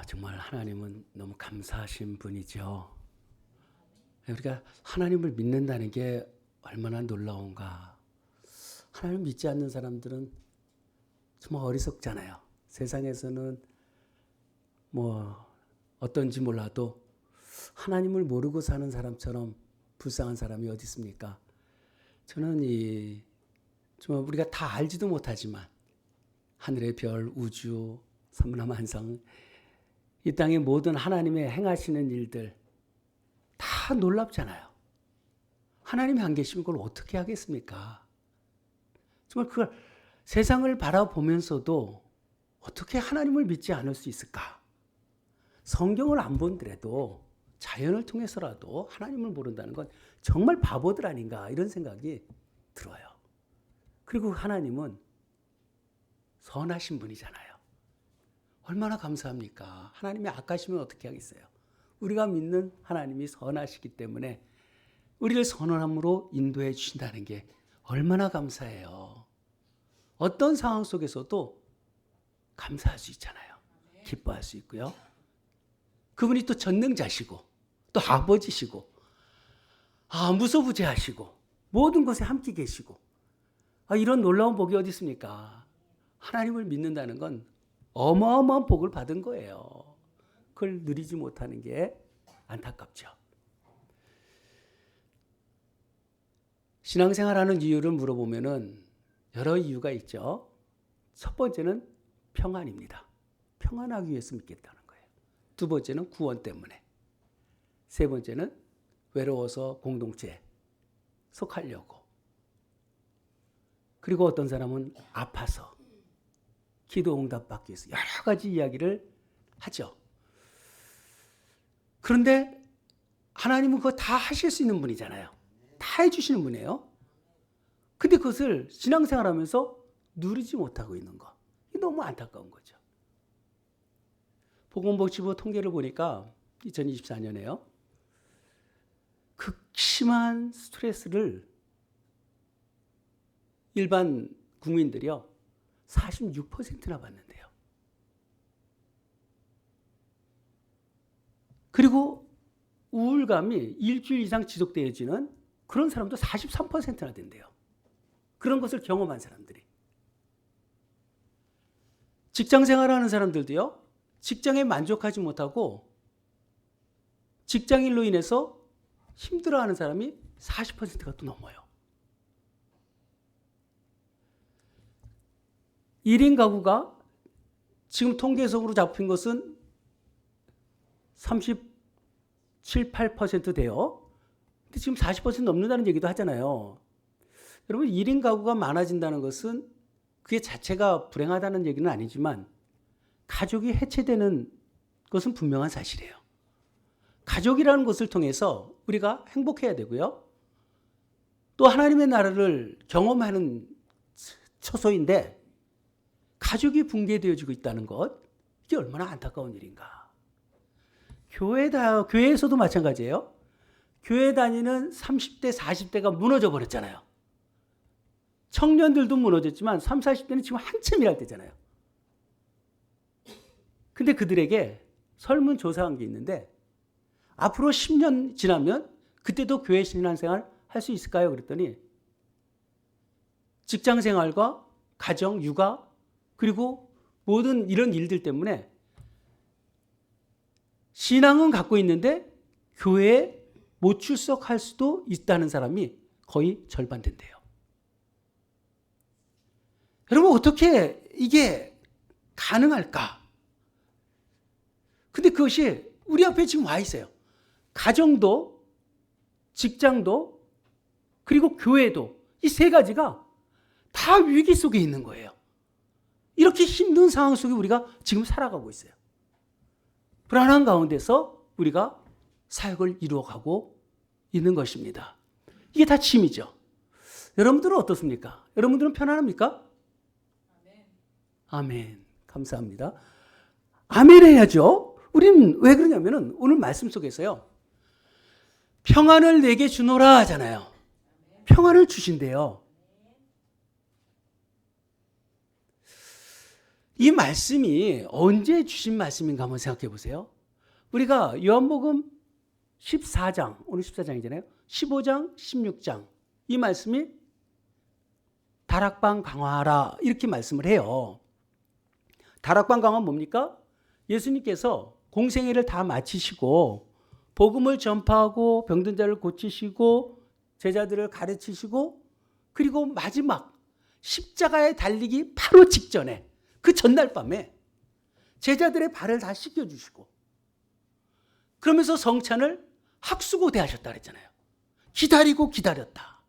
정말 하나님은 너무 감사하신 분이죠. 우리가 하나님을 믿는다는 게 얼마나 놀라운가. 하나님을 믿지 않는 사람들은 정말 어리석잖아요. 세상에서는 어떤지 몰라도 하나님을 모르고 사는 사람처럼 불쌍한 사람이 어디 있습니까? 저는 정말 우리가 다 알지도 못하지만 하늘의 별, 우주, 삼라만상, 이 땅의 모든 하나님의 행하시는 일들 다 놀랍잖아요. 하나님이 안 계시면 그걸 어떻게 하겠습니까? 정말 그걸 세상을 바라보면서도 어떻게 하나님을 믿지 않을 수 있을까? 성경을 안 본더라도 자연을 통해서라도 하나님을 모른다는 건 정말 바보들 아닌가 이런 생각이 들어요. 그리고 하나님은 선하신 분이잖아요. 얼마나 감사합니까? 하나님이 악하시면 어떻게 하겠어요? 우리가 믿는 하나님이 선하시기 때문에 우리를 선함으로 인도해 주신다는 게 얼마나 감사해요. 어떤 상황 속에서도 감사할 수 있잖아요. 기뻐할 수 있고요. 그분이 또 전능자시고 또 아버지시고 무소부재하시고 모든 것에 함께 계시고 이런 놀라운 복이 어디 있습니까? 하나님을 믿는다는 건 어마어마한 복을 받은 거예요. 그걸 누리지 못하는 게 안타깝죠. 신앙생활하는 이유를 물어보면은 여러 이유가 있죠. 첫 번째는 평안입니다. 평안하기 위해서 믿겠다는 거예요. 두 번째는 구원 때문에. 세 번째는 외로워서 공동체에 속하려고. 그리고 어떤 사람은 아파서 기도 응답 받기 위해서 여러 가지 이야기를 하죠. 그런데 하나님은 그거 다 하실 수 있는 분이잖아요. 다 해주시는 분이에요. 근데 그것을 신앙생활하면서 누리지 못하고 있는 거. 이게 너무 안타까운 거죠. 보건복지부 통계를 보니까 2024년에요. 극심한 스트레스를 일반 국민들이요. 46%나 받는데요. 그리고 우울감이 일주일 이상 지속되어지는 그런 사람도 43%나 된대요. 그런 것을 경험한 사람들이. 직장 생활하는 사람들도요. 직장에 만족하지 못하고 직장일로 인해서 힘들어하는 사람이 40%가 또 넘어요. 1인 가구가 지금 통계적으로 잡힌 것은 37, 8% 돼요. 근데 지금 40% 넘는다는 얘기도 하잖아요. 여러분 1인 가구가 많아진다는 것은 그게 자체가 불행하다는 얘기는 아니지만 가족이 해체되는 것은 분명한 사실이에요. 가족이라는 것을 통해서 우리가 행복해야 되고요. 또 하나님의 나라를 경험하는 처소인데 가족이 붕괴되어지고 있다는 것, 이게 얼마나 안타까운 일인가. 교회에서도 마찬가지예요. 교회 다니는 30대, 40대가 무너져 버렸잖아요. 청년들도 무너졌지만 30, 40대는 지금 한참 일할 때잖아요. 근데 그들에게 설문조사한 게 있는데 앞으로 10년 지나면 그때도 교회 신앙생활 할 수 있을까요? 그랬더니 직장생활과 가정, 육아 그리고 모든 이런 일들 때문에 신앙은 갖고 있는데 교회에 못 출석할 수도 있다는 사람이 거의 절반 된대요. 여러분 어떻게 이게 가능할까? 근데 그것이 우리 앞에 지금 와 있어요. 가정도 직장도 그리고 교회도 이 세 가지가 다 위기 속에 있는 거예요. 이렇게 힘든 상황 속에 우리가 지금 살아가고 있어요. 불안한 가운데서 우리가 사역을 이루어가고 있는 것입니다. 이게 다 짐이죠. 여러분들은 어떻습니까? 여러분들은 편안합니까? 아멘. 감사합니다. 아멘 해야죠. 우리는 왜 그러냐면은 오늘 말씀 속에서요. 평안을 내게 주노라 하잖아요. 평안을 주신대요. 이 말씀이 언제 주신 말씀인가 한번 생각해 보세요. 우리가 요한복음 14장, 오늘 14장이잖아요. 15장, 16장 이 말씀이 다락방 강화하라 이렇게 말씀을 해요. 다락방 강화는 뭡니까? 예수님께서 공생애를 다 마치시고 복음을 전파하고 병든 자를 고치시고 제자들을 가르치시고 그리고 마지막 십자가에 달리기 바로 직전에 그 전날 밤에 제자들의 발을 다 씻겨주시고 그러면서 성찬을 학수고대 하셨다 그랬잖아요. 기다리고 기다렸다.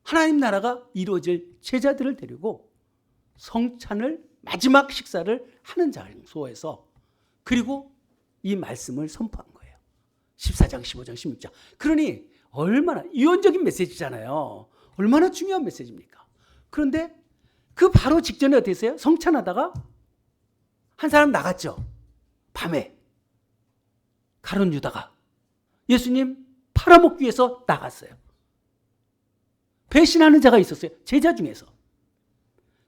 하나님 나라가 이루어질 제자들을 데리고 성찬을 마지막 식사를 하는 장소에서 그리고 이 말씀을 선포한 거예요. 14장, 15장, 16장. 그러니 얼마나 유언적인 메시지잖아요. 얼마나 중요한 메시지입니까? 그런데 그 바로 직전에 어떻게 했어요? 성찬하다가 한 사람 나갔죠. 밤에. 가룟 유다가 예수님 팔아먹기 위해서 나갔어요. 배신하는 자가 있었어요. 제자 중에서.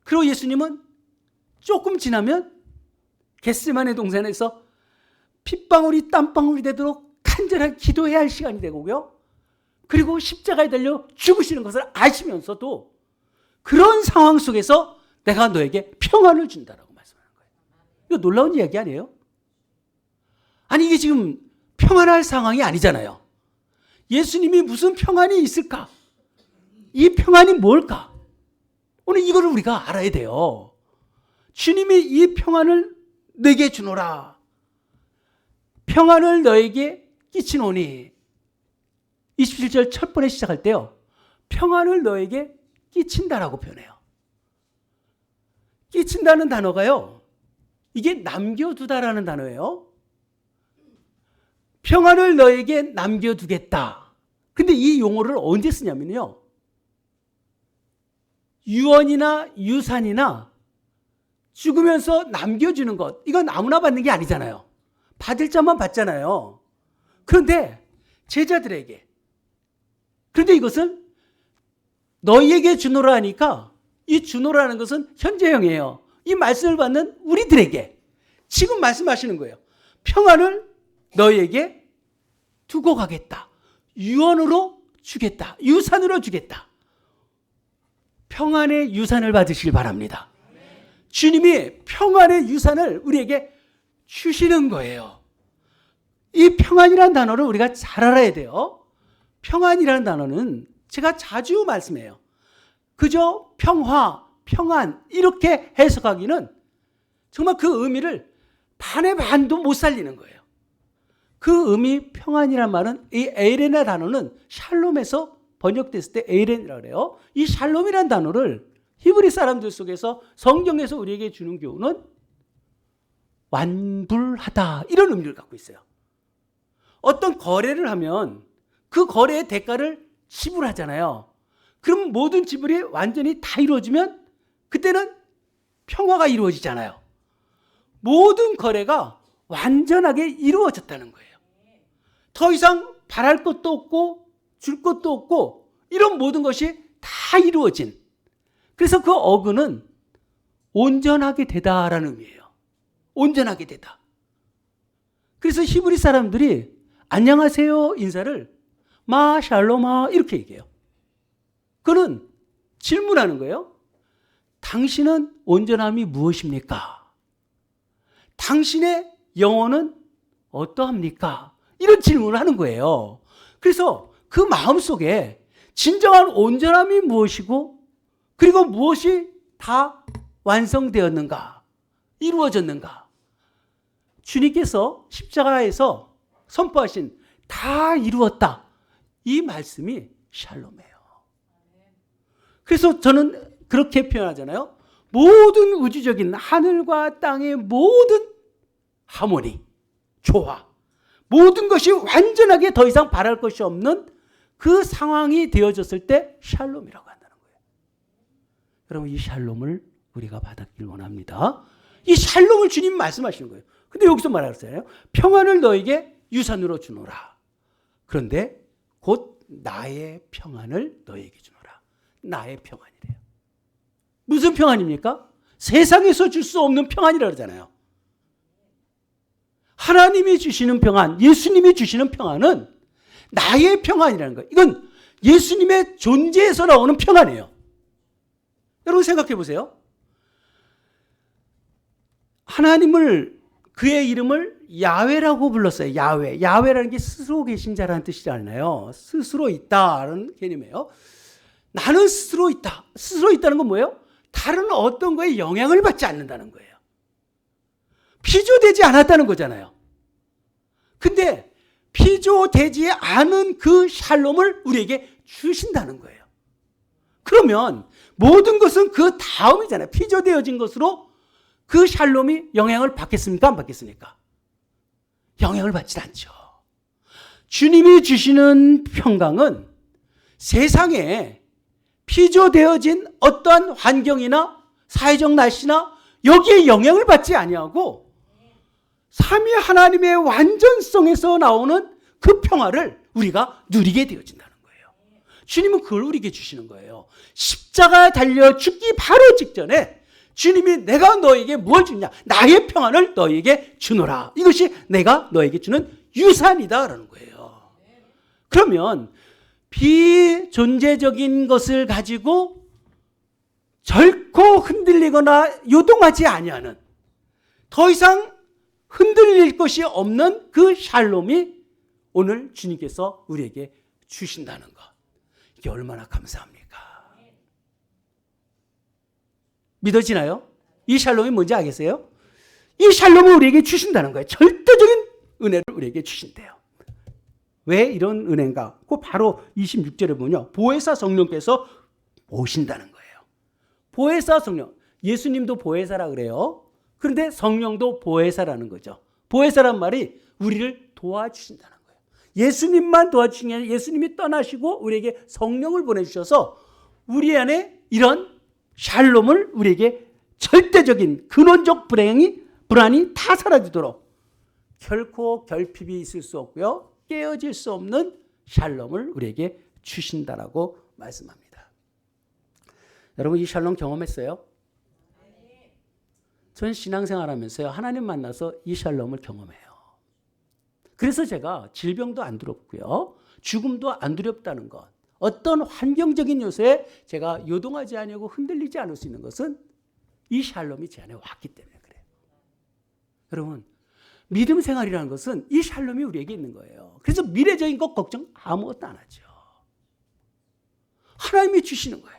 그리고 예수님은 조금 지나면 겟세마네 동산에서 핏방울이 땀방울이 되도록 간절하게 기도해야 할 시간이 되고요. 그리고 십자가에 달려 죽으시는 것을 아시면서도 그런 상황 속에서 내가 너에게 평안을 준다라고 말씀하는 거예요. 이거 놀라운 이야기 아니에요? 아니 이게 지금 평안할 상황이 아니잖아요. 예수님이 무슨 평안이 있을까? 이 평안이 뭘까? 오늘 이거를 우리가 알아야 돼요. 주님이 이 평안을 내게 주노라. 평안을 너에게 끼치노니 27절 첫 번에 시작할 때요. 평안을 너에게 끼친다라고 표현해요. 끼친다는 단어가요. 이게 남겨두다라는 단어예요. 평안을 너에게 남겨두겠다. 근데 이 용어를 언제 쓰냐면요. 유언이나 유산이나 죽으면서 남겨주는 것. 이건 아무나 받는 게 아니잖아요. 받을 자만 받잖아요. 그런데 제자들에게. 그런데 이것은 너희에게 주노라 하니까 이 주노라는 것은 현재형이에요. 이 말씀을 받는 우리들에게 지금 말씀하시는 거예요. 평안을 너희에게 두고 가겠다. 유언으로 주겠다. 유산으로 주겠다. 평안의 유산을 받으시길 바랍니다. 주님이 평안의 유산을 우리에게 주시는 거예요. 이 평안이라는 단어를 우리가 잘 알아야 돼요. 평안이라는 단어는 제가 자주 말씀해요. 그저 평화, 평안 이렇게 해석하기는 정말 그 의미를 반의 반도 못 살리는 거예요. 그 의미 평안이란 말은 이 에이렌이라는 단어는 샬롬에서 번역됐을 때 에이렌이라고 그래요. 이 샬롬이라는 단어를 히브리 사람들 속에서 성경에서 우리에게 주는 교훈은 완불하다 이런 의미를 갖고 있어요. 어떤 거래를 하면 그 거래의 대가를 지불하잖아요. 그럼 모든 지불이 완전히 다 이루어지면 그때는 평화가 이루어지잖아요. 모든 거래가 완전하게 이루어졌다는 거예요. 더 이상 바랄 것도 없고 줄 것도 없고 이런 모든 것이 다 이루어진. 그래서 그 어근은 온전하게 되다라는 의미예요. 온전하게 되다. 그래서 히브리 사람들이 안녕하세요 인사를 마 샬로마 이렇게 얘기해요. 그는 질문하는 거예요. 당신은 온전함이 무엇입니까? 당신의 영혼은 어떠합니까? 이런 질문을 하는 거예요. 그래서 그 마음속에 진정한 온전함이 무엇이고 그리고 무엇이 다 완성되었는가? 이루어졌는가? 주님께서 십자가에서 선포하신 다 이루었다. 이 말씀이 샬롬이에요. 그래서 저는 그렇게 표현하잖아요. 모든 우주적인 하늘과 땅의 모든 하모니, 조화, 모든 것이 완전하게 더 이상 바랄 것이 없는 그 상황이 되어졌을 때 샬롬이라고 한다는 거예요. 여러분 이 샬롬을 우리가 받았길 원합니다. 이 샬롬을 주님 말씀하시는 거예요. 근데 여기서 말하잖아요. 평안을 너에게 유산으로 주노라. 그런데 곧 나의 평안을 너에게 주노라. 나의 평안이래요. 무슨 평안입니까? 세상에서 줄 수 없는 평안이라고 그러잖아요. 하나님이 주시는 평안, 예수님이 주시는 평안은 나의 평안이라는 거예요. 이건 예수님의 존재에서 나오는 평안이에요. 여러분 생각해 보세요. 하나님을, 그의 이름을 야훼라고 불렀어요. 야훼. 야훼라는 게 스스로 계신 자라는 뜻이잖아요. 스스로 있다라는 개념이에요. 나는 스스로 있다. 스스로 있다는 건 뭐예요? 다른 어떤 거에 영향을 받지 않는다는 거예요. 피조되지 않았다는 거잖아요. 근데 피조되지 않은 그 샬롬을 우리에게 주신다는 거예요. 그러면 모든 것은 그 다음이잖아요. 피조되어진 것으로 그 샬롬이 영향을 받겠습니까? 안 받겠습니까? 영향을 받지 않죠. 주님이 주시는 평강은 세상에 피조되어진 어떠한 환경이나 사회적 날씨나 여기에 영향을 받지 아니하고 삼위 하나님의 완전성에서 나오는 그 평화를 우리가 누리게 되어진다는 거예요. 주님은 그걸 우리에게 주시는 거예요. 십자가에 달려 죽기 바로 직전에 주님이 내가 너에게 뭘 주냐? 나의 평안을 너에게 주노라. 이것이 내가 너에게 주는 유산이다라는 거예요. 그러면 비존재적인 것을 가지고 결코 흔들리거나 요동하지 아니하는, 더 이상 흔들릴 것이 없는 그 샬롬이 오늘 주님께서 우리에게 주신다는 것. 이게 얼마나 감사합니까? 믿어지나요? 이 샬롬이 뭔지 알겠어요? 이 샬롬을 우리에게 주신다는 거예요. 절대적인 은혜를 우리에게 주신대요. 왜 이런 은혜인가? 그 바로 26절에 보면요. 보혜사 성령께서 오신다는 거예요. 보혜사 성령. 예수님도 보혜사라 그래요. 그런데 성령도 보혜사라는 거죠. 보혜사란 말이 우리를 도와주신다는 거예요. 예수님만 도와주신 게 아니라 예수님이 떠나시고 우리에게 성령을 보내주셔서 우리 안에 이런 샬롬을 우리에게 절대적인 근원적 불안이 다 사라지도록 결코 결핍이 있을 수 없고요. 깨어질 수 없는 샬롬을 우리에게 주신다라고 말씀합니다. 여러분 이 샬롬 경험했어요? 전 신앙생활 하면서요. 하나님 만나서 이 샬롬을 경험해요. 그래서 제가 질병도 안 두렵고요. 죽음도 안 두렵다는 것. 어떤 환경적인 요소에 제가 요동하지 아니하고 흔들리지 않을 수 있는 것은 이 샬롬이 제 안에 왔기 때문에 그래요. 여러분 믿음 생활이라는 것은 이 샬롬이 우리에게 있는 거예요. 그래서 미래적인 것 걱정 아무것도 안 하죠. 하나님이 주시는 거예요.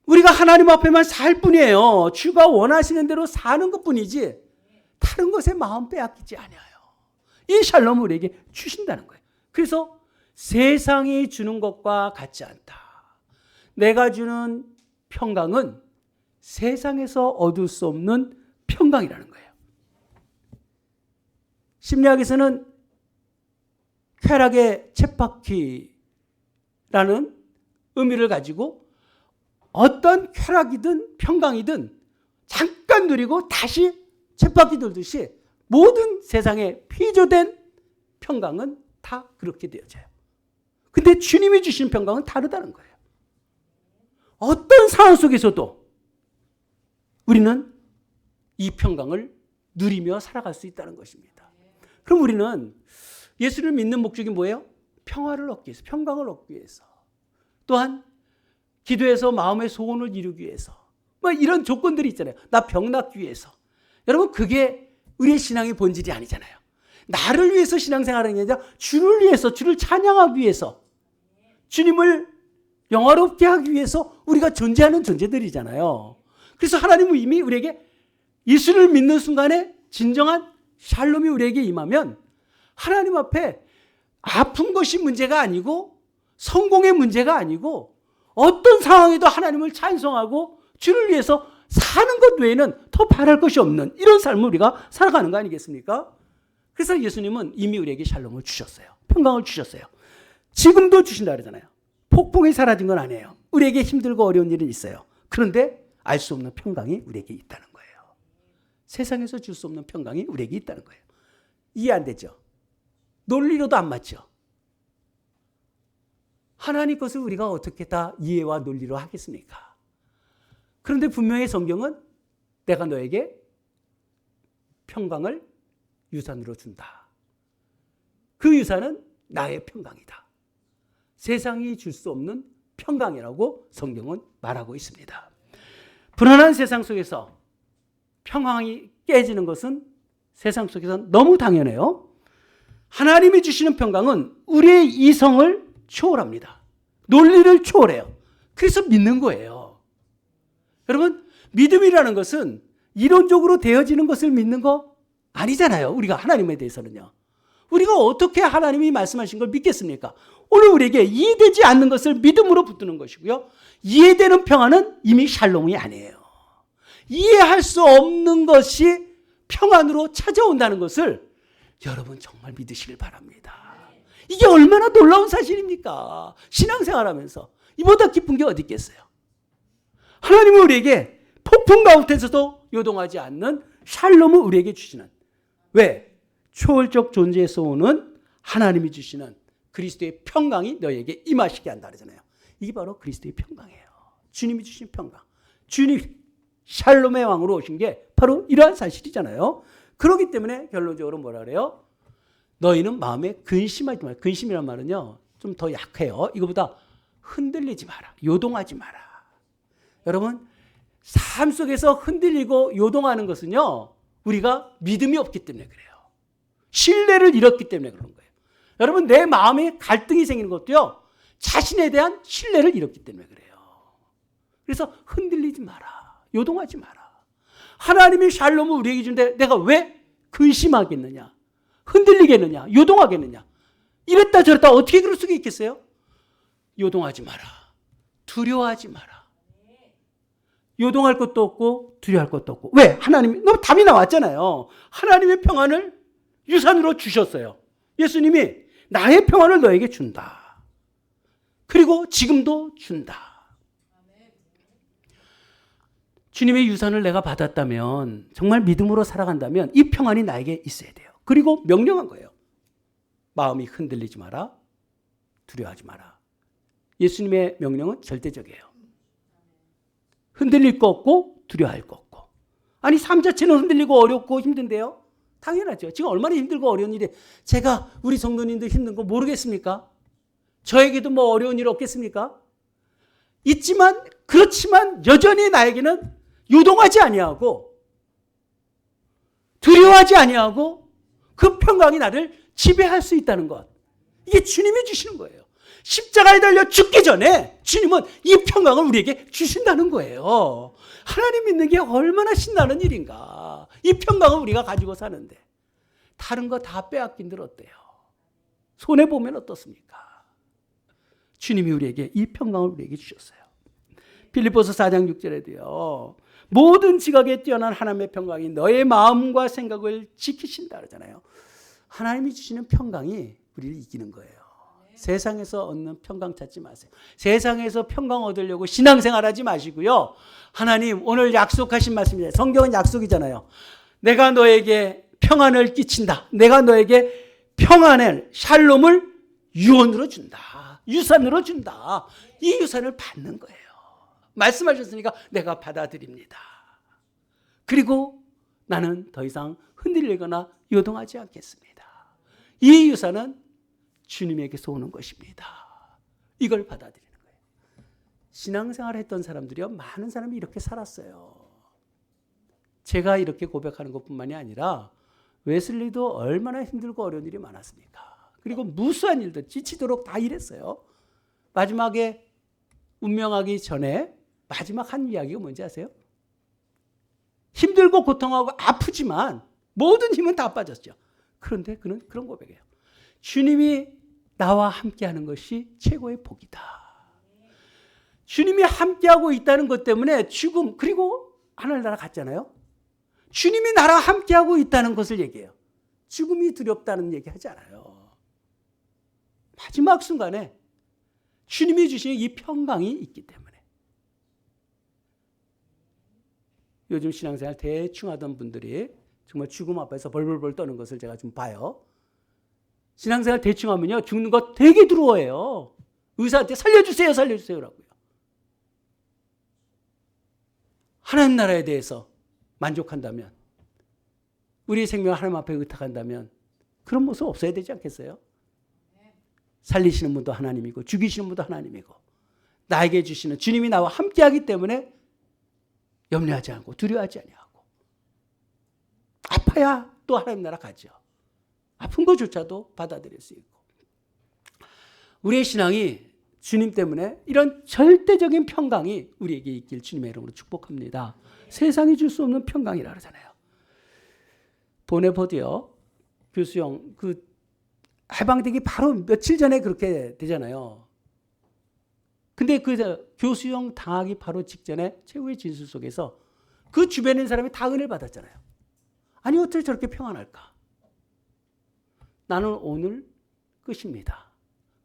우리가 하나님 앞에만 살 뿐이에요. 주가 원하시는 대로 사는 것뿐이지 다른 것에 마음 빼앗기지 않아요. 이 샬롬을 우리에게 주신다는 거예요. 그래서 세상이 주는 것과 같지 않다. 내가 주는 평강은 세상에서 얻을 수 없는 평강이라는 거예요. 심리학에서는 쾌락의 쳇바퀴라는 의미를 가지고 어떤 쾌락이든 평강이든 잠깐 누리고 다시 쳇바퀴 돌듯이 모든 세상에 피조된 평강은 다 그렇게 되어져요. 근데 주님이 주신 평강은 다르다는 거예요. 어떤 상황 속에서도 우리는 이 평강을 누리며 살아갈 수 있다는 것입니다. 그럼 우리는 예수를 믿는 목적이 뭐예요? 평화를 얻기 위해서, 평강을 얻기 위해서. 또한 기도해서 마음의 소원을 이루기 위해서. 뭐 이런 조건들이 있잖아요. 나 병 낫기 위해서. 여러분 그게 우리의 신앙의 본질이 아니잖아요. 나를 위해서 신앙생활하는 게 아니라 주를 위해서, 주를 찬양하기 위해서, 주님을 영화롭게 하기 위해서 우리가 존재하는 존재들이잖아요. 그래서 하나님은 이미 우리에게 예수를 믿는 순간에 진정한 샬롬이 우리에게 임하면 하나님 앞에 아픈 것이 문제가 아니고 성공의 문제가 아니고 어떤 상황에도 하나님을 찬송하고 주를 위해서 사는 것 외에는 더 바랄 것이 없는 이런 삶을 우리가 살아가는 거 아니겠습니까? 그래서 예수님은 이미 우리에게 샬롬을 주셨어요. 평강을 주셨어요. 지금도 주신다 그러잖아요. 폭풍이 사라진 건 아니에요. 우리에게 힘들고 어려운 일은 있어요. 그런데 알 수 없는 평강이 우리에게 있다는 거예요. 세상에서 줄 수 없는 평강이 우리에게 있다는 거예요. 이해 안 되죠? 논리로도 안 맞죠? 하나님 것을 우리가 어떻게 다 이해와 논리로 하겠습니까? 그런데 분명히 성경은 내가 너에게 평강을 유산으로 준다. 그 유산은 나의 평강이다. 세상이 줄 수 없는 평강이라고 성경은 말하고 있습니다. 불안한 세상 속에서 평강이 깨지는 것은 세상 속에서 너무 당연해요. 하나님이 주시는 평강은 우리의 이성을 초월합니다. 논리를 초월해요. 그래서 믿는 거예요. 여러분, 믿음이라는 것은 이론적으로 되어지는 것을 믿는 거 아니잖아요. 우리가 하나님에 대해서는요. 우리가 어떻게 하나님이 말씀하신 걸 믿겠습니까? 오늘 우리에게 이해되지 않는 것을 믿음으로 붙드는 것이고요. 이해되는 평안은 이미 샬롬이 아니에요. 이해할 수 없는 것이 평안으로 찾아온다는 것을 여러분 정말 믿으시길 바랍니다. 이게 얼마나 놀라운 사실입니까? 신앙생활하면서 이보다 기쁜 게 어디 있겠어요? 하나님은 우리에게 폭풍 가운데서도 요동하지 않는 샬롬을 우리에게 주시는, 왜? 초월적 존재에서 오는 하나님이 주시는 그리스도의 평강이 너에게 임하시게 한다 그러잖아요. 이게 바로 그리스도의 평강이에요. 주님이 주신 평강. 주님 샬롬의 왕으로 오신 게 바로 이러한 사실이잖아요. 그렇기 때문에 결론적으로 뭐라 그래요? 너희는 마음에 근심하지 마라. 근심이란 말은요, 좀 더 약해요. 이거보다 흔들리지 마라. 요동하지 마라. 여러분, 삶 속에서 흔들리고 요동하는 것은요, 우리가 믿음이 없기 때문에 그래요. 신뢰를 잃었기 때문에 그런 거예요. 여러분, 내 마음에 갈등이 생기는 것도요, 자신에 대한 신뢰를 잃었기 때문에 그래요. 그래서 흔들리지 마라. 요동하지 마라. 하나님의 샬롬을 우리에게 주는데 내가 왜 근심하겠느냐? 흔들리겠느냐? 요동하겠느냐? 이랬다 저랬다 어떻게 그럴 수가 있겠어요? 요동하지 마라. 두려워하지 마라. 요동할 것도 없고 두려워할 것도 없고. 왜? 하나님이, 너무 답이 나왔잖아요. 하나님의 평안을 유산으로 주셨어요. 예수님이 나의 평안을 너에게 준다. 그리고 지금도 준다. 주님의 유산을 내가 받았다면, 정말 믿음으로 살아간다면 이 평안이 나에게 있어야 돼요. 그리고 명령한 거예요. 마음이 흔들리지 마라. 두려워하지 마라. 예수님의 명령은 절대적이에요. 흔들릴 거 없고 두려워할 거 없고. 아니, 삶 자체는 흔들리고 어렵고 힘든데요. 당연하죠. 지금 얼마나 힘들고 어려운 일이, 제가 우리 성도님들 힘든 거 모르겠습니까? 저에게도 뭐 어려운 일 없겠습니까? 있지만, 그렇지만 여전히 나에게는 요동하지 아니하고 두려워하지 아니하고 그 평강이 나를 지배할 수 있다는 것. 이게 주님이 주시는 거예요. 십자가에 달려 죽기 전에 주님은 이 평강을 우리에게 주신다는 거예요. 하나님 믿는 게 얼마나 신나는 일인가. 이 평강을 우리가 가지고 사는데 다른 거 다 빼앗긴들 어때요? 손해보면 어떻습니까? 주님이 우리에게 이 평강을 우리에게 주셨어요. 빌립보서 4장 6절에도요. 모든 지각에 뛰어난 하나님의 평강이 너의 마음과 생각을 지키신다 그러잖아요. 하나님이 주시는 평강이 우리를 이기는 거예요. 세상에서 얻는 평강 찾지 마세요. 세상에서 평강 얻으려고 신앙생활하지 마시고요. 하나님 오늘 약속하신 말씀이에요. 성경은 약속이잖아요. 내가 너에게 평안을 끼친다. 내가 너에게 평안을, 샬롬을 유언으로 준다. 유산으로 준다. 이 유산을 받는 거예요. 말씀하셨으니까 내가 받아들입니다. 그리고 나는 더 이상 흔들리거나 요동하지 않겠습니다. 이 유산은 주님에게서 오는 것입니다. 이걸 받아들이는 거예요. 신앙생활 했던 사람들이요, 많은 사람이 이렇게 살았어요. 제가 이렇게 고백하는 것뿐만이 아니라 웨슬리도 얼마나 힘들고 어려운 일이 많았습니까? 그리고 무수한 일들 지치도록 다 일했어요. 마지막에 운명하기 전에 마지막 한 이야기가 뭔지 아세요? 힘들고 고통하고 아프지만 모든 힘은 다 빠졌죠. 그런데 그는 그런 고백이에요. 주님이 나와 함께하는 것이 최고의 복이다. 주님이 함께하고 있다는 것 때문에 죽음, 그리고 하늘나라 갔잖아요. 주님이 나랑 함께하고 있다는 것을 얘기해요. 죽음이 두렵다는 얘기 하지 않아요. 마지막 순간에 주님이 주시는 이 평강이 있기 때문에. 요즘 신앙생활 대충 하던 분들이 정말 죽음 앞에서 벌벌벌 떠는 것을 제가 좀 봐요. 신앙생활 대충 하면요, 죽는 거 되게 두려워해요. 의사한테 살려주세요, 살려주세요라고요. 하나님 나라에 대해서 만족한다면, 우리의 생명을 하나님 앞에 의탁한다면 그런 모습 없어야 되지 않겠어요? 살리시는 분도 하나님이고 죽이시는 분도 하나님이고 나에게 주시는 주님이 나와 함께하기 때문에 염려하지 않고 두려워하지 아니하고, 아파야 또 하나님 나라 가죠. 아픈 것조차도 받아들일 수 있고, 우리의 신앙이 주님 때문에 이런 절대적인 평강이 우리에게 있길 주님의 이름으로 축복합니다. 세상이 줄 수 없는 평강이라 그러잖아요. 보네포디어 교수형 해방되기 바로 며칠 전에 그렇게 되잖아요. 근데 그 교수형 당하기 바로 직전에 최후의 진술 속에서 그 주변에 있는 사람이 다 은혜를 받았잖아요. 아니 어떻게 저렇게 평안할까? 나는 오늘 끝입니다.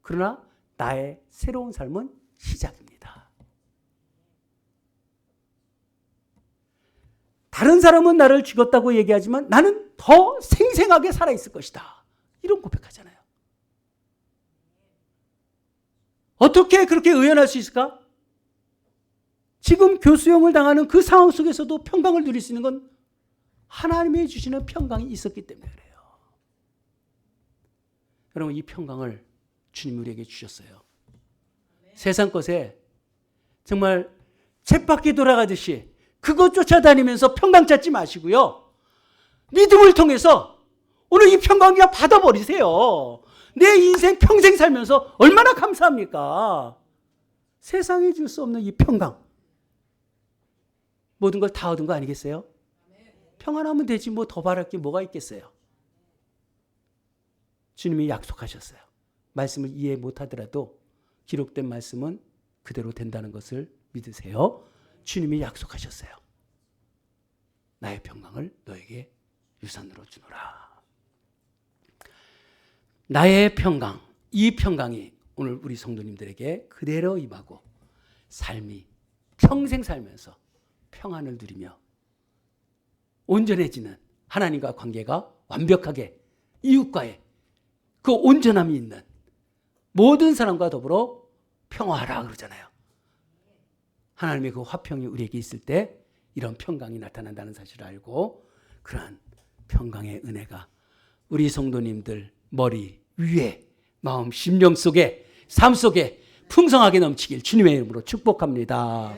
그러나 나의 새로운 삶은 시작입니다. 다른 사람은 나를 죽였다고 얘기하지만 나는 더 생생하게 살아있을 것이다. 이런 고백하잖아요. 어떻게 그렇게 의연할 수 있을까? 지금 교수형을 당하는 그 상황 속에서도 평강을 누릴 수 있는 건 하나님이 주시는 평강이 있었기 때문에 그래요. 여러분, 이 평강을 주님 우리에게 주셨어요. 세상 것에 정말 쳇바퀴 돌아가듯이 그것 쫓아다니면서 평강 찾지 마시고요. 믿음을 통해서 오늘 이 평강 그냥 받아버리세요. 내 인생 평생 살면서 얼마나 감사합니까? 세상에 줄 수 없는 이 평강. 모든 걸 다 얻은 거 아니겠어요? 평안하면 되지 뭐 더 바랄 게 뭐가 있겠어요? 주님이 약속하셨어요. 말씀을 이해 못하더라도 기록된 말씀은 그대로 된다는 것을 믿으세요. 주님이 약속하셨어요. 나의 평강을 너에게 유산으로 주노라. 나의 평강, 이 평강이 오늘 우리 성도님들에게 그대로 임하고 삶이 평생 살면서 평안을 누리며 온전해지는 하나님과 관계가 완벽하게 이웃과의 그 온전함이 있는 모든 사람과 더불어 평화하라 그러잖아요. 하나님의 그 화평이 우리에게 있을 때 이런 평강이 나타난다는 사실을 알고 그러한 평강의 은혜가 우리 성도님들 머리 위에 마음 심령 속에 삶 속에 풍성하게 넘치길 주님의 이름으로 축복합니다.